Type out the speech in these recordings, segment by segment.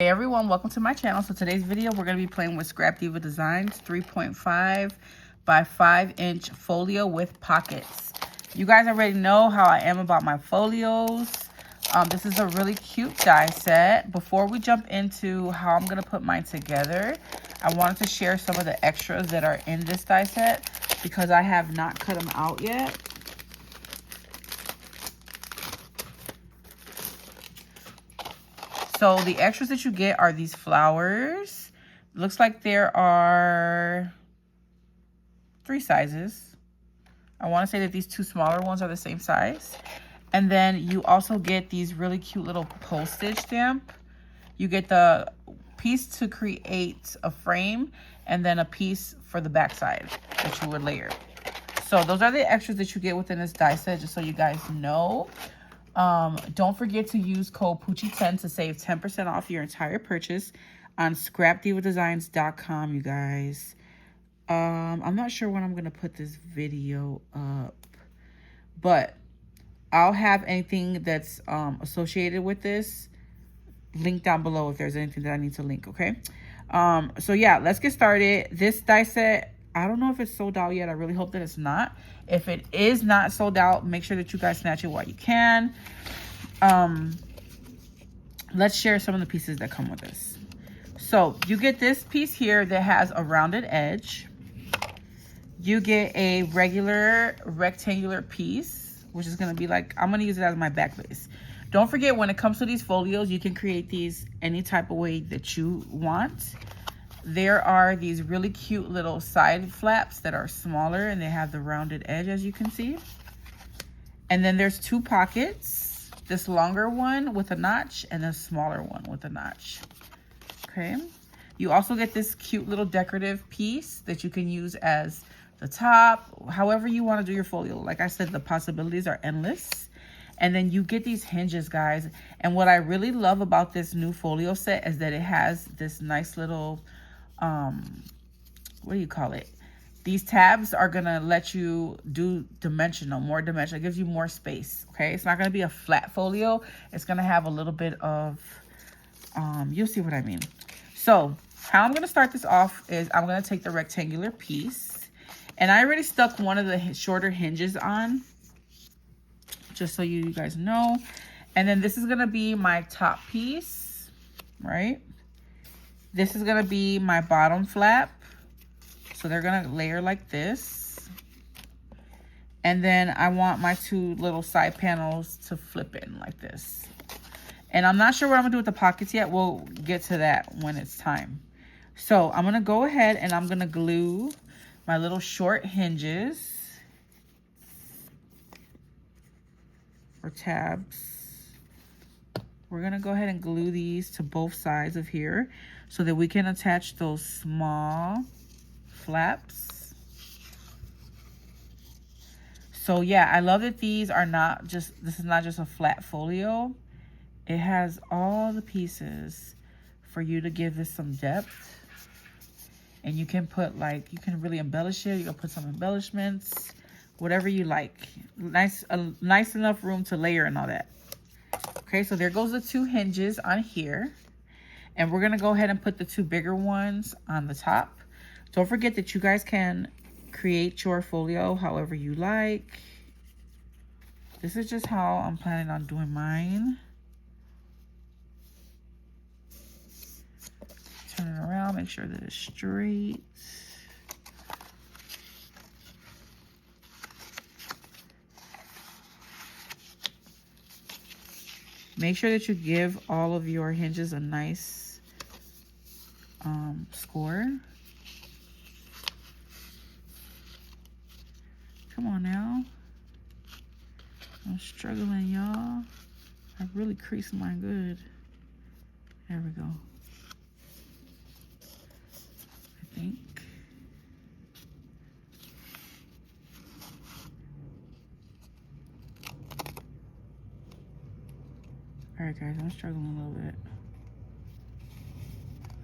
Hey everyone, welcome to my channel. So today's video, we're going to be playing with Scrap Diva Designs 3.5 by 5-inch folio with pockets. You guys already know how I am about my folios. This is a really cute die set. Before we jump into how I'm going to put mine together, I wanted to share some of the extras that are in this die set because I have not cut them out yet. So the extras that you get are these flowers. Looks like there are 3 sizes. I want to say that these 2 smaller ones are the same size. And then you also get these really cute little postage stamp. You get the piece to create a frame and then a piece for the backside that you would layer. So those are the extras that you get within this die set, just so you guys know. Don't forget to use code Poochie10 to save 10% off your entire purchase on scrapdivadesigns.com, you guys. I'm not sure when I'm going to put this video up, but I'll have anything that's associated with this linked down below if there's anything that I need to link, okay? So yeah, let's get started. This die set, I don't know if it's sold out yet. I really hope that it's not. If it is not sold out, make sure that you guys snatch it while you can. Let's share some of the pieces that come with this. So you get this piece here that has a rounded edge. You get a regular rectangular piece, which is going to be like, I'm going to use it as my back base. Don't forget, when it comes to these folios, you can create these any type of way that you want. There are these really cute little side flaps that are smaller and they have the rounded edge, as you can see. And then there's 2 pockets, this longer one with a notch and a smaller one with a notch. Okay. You also get this cute little decorative piece that you can use as the top, however you want to do your folio. Like I said, the possibilities are endless. And then you get these hinges, guys. And what I really love about this new folio set is that it has this nice little, what do you call it? These tabs are going to let you do more dimensional. It gives you more space, okay? It's not going to be a flat folio. It's going to have a little bit of, you'll see what I mean. So how I'm going to start this off is I'm going to take the rectangular piece. And I already stuck one of the shorter hinges on, just so you guys know. And then this is going to be my top piece, right? This is going to be my bottom flap. So they're going to layer like this. And then I want my 2 little side panels to flip in like this. And I'm not sure what I'm going to do with the pockets yet. We'll get to that when it's time. So I'm going to go ahead and I'm going to glue my little short hinges or tabs. We're going to go ahead and glue these to both sides of here so that we can attach those small flaps. So yeah, I love that these are not just, this is not just a flat folio. It has all the pieces for you to give this some depth. And you can put like, you can really embellish it. You can put some embellishments, whatever you like. Nice enough room to layer and all that. Okay, so there goes the 2 hinges on here. And we're going to go ahead and put the 2 bigger ones on the top. Don't forget that you guys can create your folio however you like. This is just how I'm planning on doing mine. Turn it around, make sure that it's straight. Make sure that you give all of your hinges a nice score. Come on now. I'm struggling, y'all. I really creased mine good. There we go. I think. All right, guys, I'm struggling a little bit.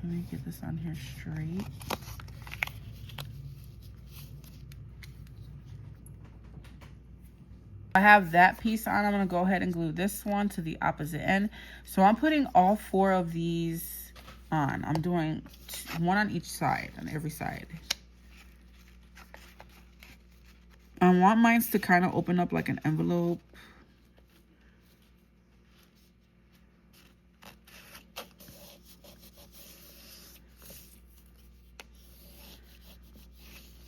Let me get this on here straight. I have that piece on. I'm going to go ahead and glue this one to the opposite end. So I'm putting all 4 of these on. I'm doing one on each side, on every side. I want mine to kind of open up like an envelope.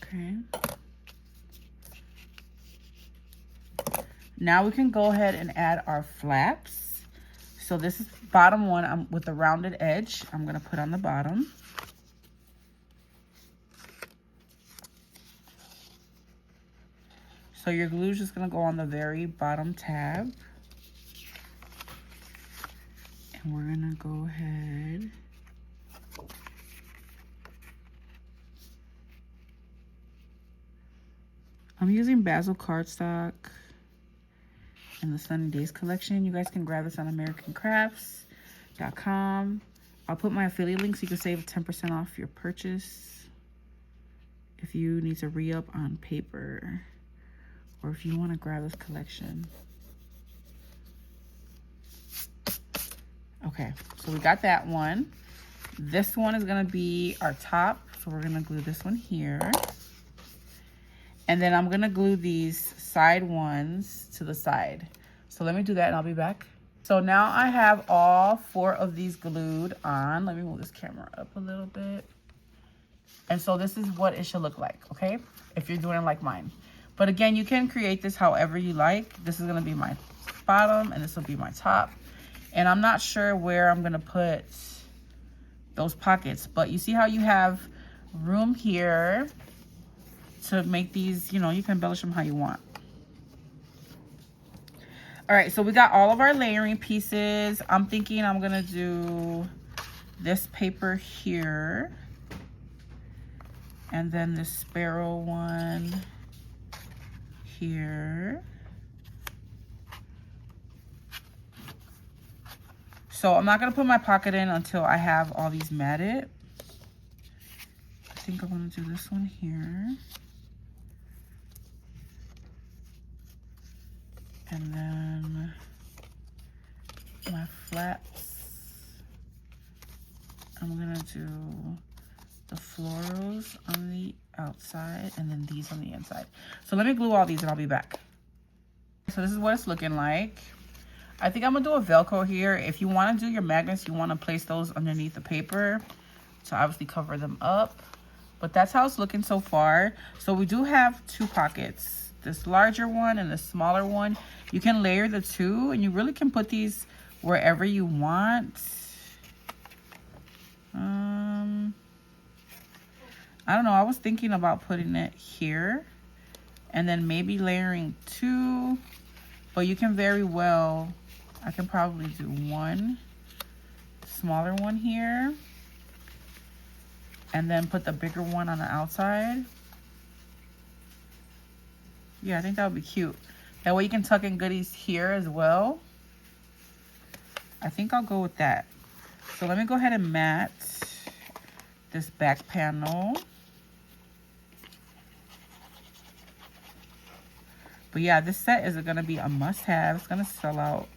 Okay. Now we can go ahead and add our flaps. So this is bottom one with the rounded edge. I'm going to put on the bottom. So your glue is just going to go on the very bottom tab. And we're going to go ahead. I'm using Basil cardstock in the Sunny Days collection. You guys can grab this on AmericanCrafts.com. I'll put my affiliate link so you can save 10% off your purchase if you need to re-up on paper or if you want to grab this collection. Okay, so we got that one. This one is going to be our top, so we're going to glue this one here. And then I'm gonna glue these side ones to the side. So let me do that and I'll be back. So now I have all 4 of these glued on. Let me move this camera up a little bit. And so this is what it should look like, okay? If you're doing it like mine. But again, you can create this however you like. This is gonna be my bottom and this will be my top. And I'm not sure where I'm gonna put those pockets, but you see how you have room here to make these, you know, you can embellish them how you want. All right, so we got all of our layering pieces. I'm thinking I'm gonna do this paper here. And then this sparrow one here. So I'm not gonna put my pocket in until I have all these matted. I think I'm gonna do this one here. And then my flaps, I'm gonna do the florals on the outside and then these on the inside. So let me glue all these and I'll be back. So this is what it's looking like. I think I'm gonna do a Velcro here. If you wanna do your magnets, you wanna place those underneath the paper to obviously cover them up. But that's how it's looking so far. So we do have 2 pockets. This larger one and the smaller one. You can layer the 2 and you really can put these wherever you want. I don't know, I was thinking about putting it here and then maybe layering 2, but you can very well, I can probably do 1 smaller one here and then put the bigger one on the outside. Yeah, I think that would be cute. That way you can tuck in goodies here as well. I think I'll go with that. So let me go ahead and mat this back panel. But yeah, this set is gonna be a must-have. It's gonna sell out.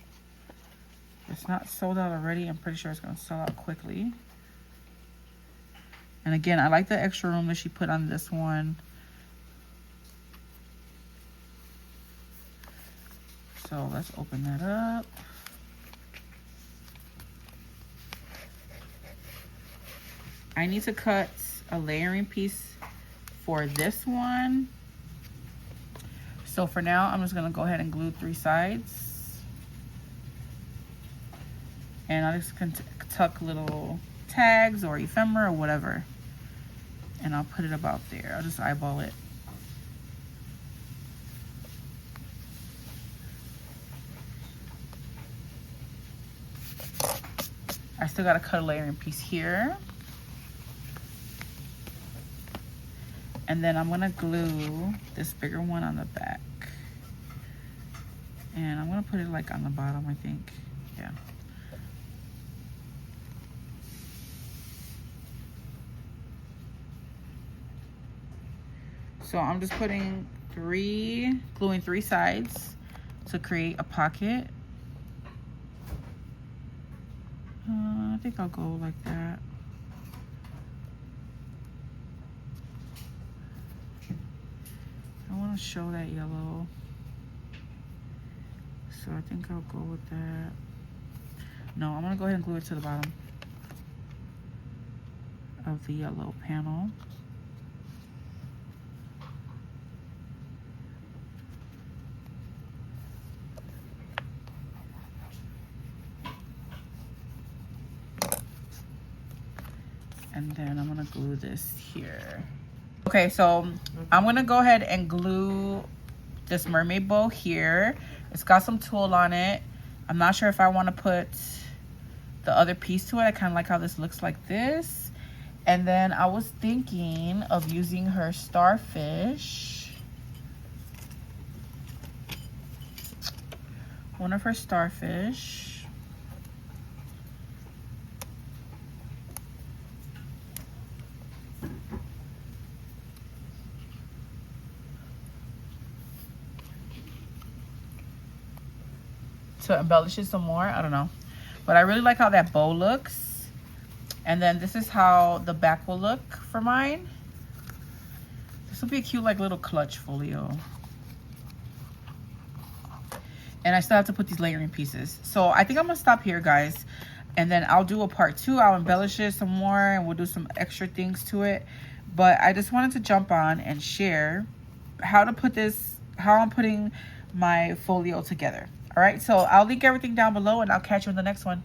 It's not sold out already. I'm pretty sure it's gonna sell out quickly. And again, I like the extra room that she put on this one. So let's open that up. I need to cut a layering piece for this one. So for now, I'm just gonna go ahead and glue 3 sides. And I just can tuck little tags or ephemera or whatever. And I'll put it about there. I'll just eyeball it. I still gotta cut a layering piece here. And then I'm gonna glue this bigger one on the back. And I'm gonna put it like on the bottom, I think. Yeah. So I'm just putting gluing 3 sides to create a pocket. I think I'll go like that. I want to show that yellow. So I think I'll go with that. No, I'm going to go ahead and glue it to the bottom of the yellow panel. And then I'm gonna glue this here. Okay, so I'm gonna go ahead and glue this mermaid bow here. It's got some tulle on it. I'm not sure if I want to put the other piece to it. I kind of like how this looks like this. And then I was thinking of using her starfish. One of her starfish. To embellish it some more, I don't know, but I really like how that bow looks. And then this is how the back will look for mine. This will be a cute like little clutch folio. And I still have to put these layering pieces, so I think I'm gonna stop here, guys, and then I'll do a part 2. I'll embellish it some more and we'll do some extra things to it. But I just wanted to jump on and share how to put this, how I'm putting my folio together. All right, so I'll link everything down below and I'll catch you in the next one.